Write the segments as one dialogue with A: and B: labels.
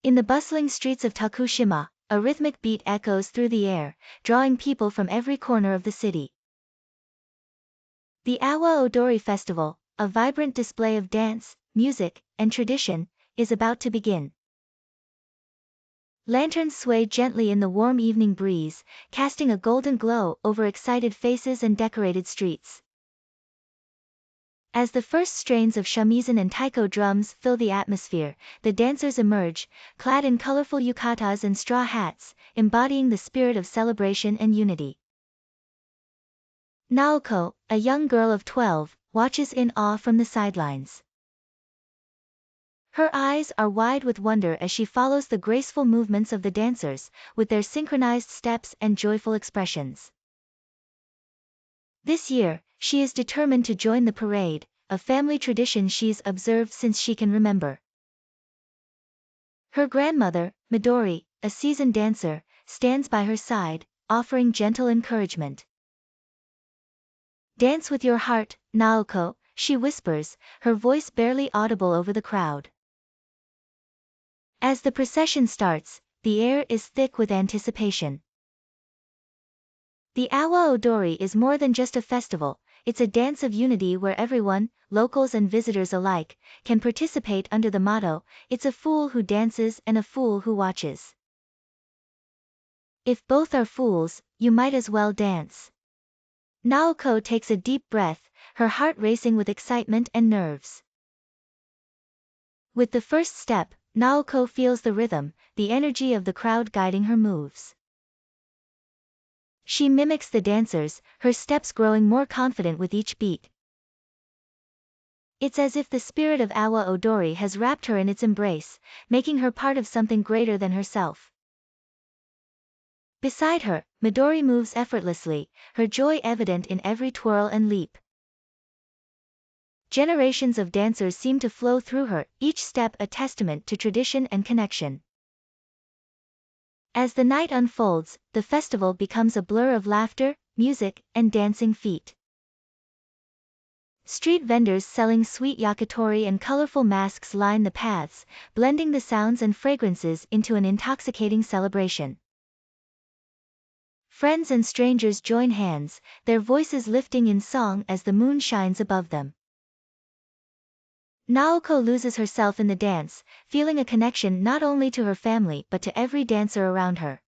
A: In the bustling streets of Tokushima, a rhythmic beat echoes through the air, drawing people from every corner of the city. The Awa Odori Festival, a vibrant display of dance, music, and tradition, is about to begin. Lanterns sway gently in the warm evening breeze, casting a golden glow over excited faces and decorated streets. As the first strains of shamisen and taiko drums fill the atmosphere, the dancers emerge, clad in colorful yukatas and straw hats, embodying the spirit of celebration and unity. Naoko, a young girl of 12, watches in awe from the sidelines. Her eyes are wide with wonder as she follows the graceful movements of the dancers, with their synchronized steps and joyful expressions. This year, she is determined to join the parade, a family tradition she's observed since she can remember. Her grandmother, Midori, a seasoned dancer, stands by her side, offering gentle encouragement. "Dance with your heart, Naoko," she whispers, her voice barely audible over the crowd. As the procession starts, the air is thick with anticipation. The Awa Odori is more than just a festival, it's a dance of unity where everyone, locals and visitors alike, can participate under the motto, "It's a fool who dances and a fool who watches." If both are fools, you might as well dance. Naoko takes a deep breath, her heart racing with excitement and nerves. With the first step, Naoko feels the rhythm, the energy of the crowd guiding her moves. She mimics the dancers, her steps growing more confident with each beat. It's as if the spirit of Awa Odori has wrapped her in its embrace, making her part of something greater than herself. Beside her, Midori moves effortlessly, her joy evident in every twirl and leap. Generations of dancers seem to flow through her, each step a testament to tradition and connection. As the night unfolds, the festival becomes a blur of laughter, music, and dancing feet. Street vendors selling sweet yakitori and colorful masks line the paths, blending the sounds and fragrances into an intoxicating celebration. Friends and strangers join hands, their voices lifting in song as the moon shines above them. Naoko loses herself in the dance, feeling a connection not only to her family but to every dancer around her.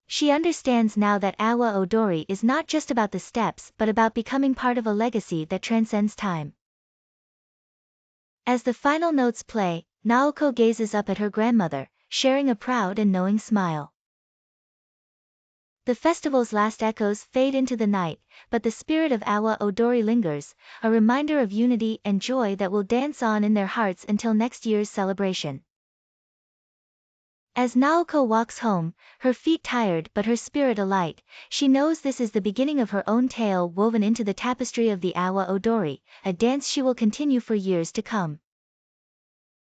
A: She understands now that Awa Odori is not just about the steps but about becoming part of a legacy that transcends time. As the final notes play, Naoko gazes up at her grandmother, sharing a proud and knowing smile. The festival's last echoes fade into the night, but the spirit of Awa Odori lingers, a reminder of unity and joy that will dance on in their hearts until next year's celebration. As Naoko walks home, her feet tired but her spirit alight, she knows this is the beginning of her own tale woven into the tapestry of the Awa Odori, a dance she will continue for years to come.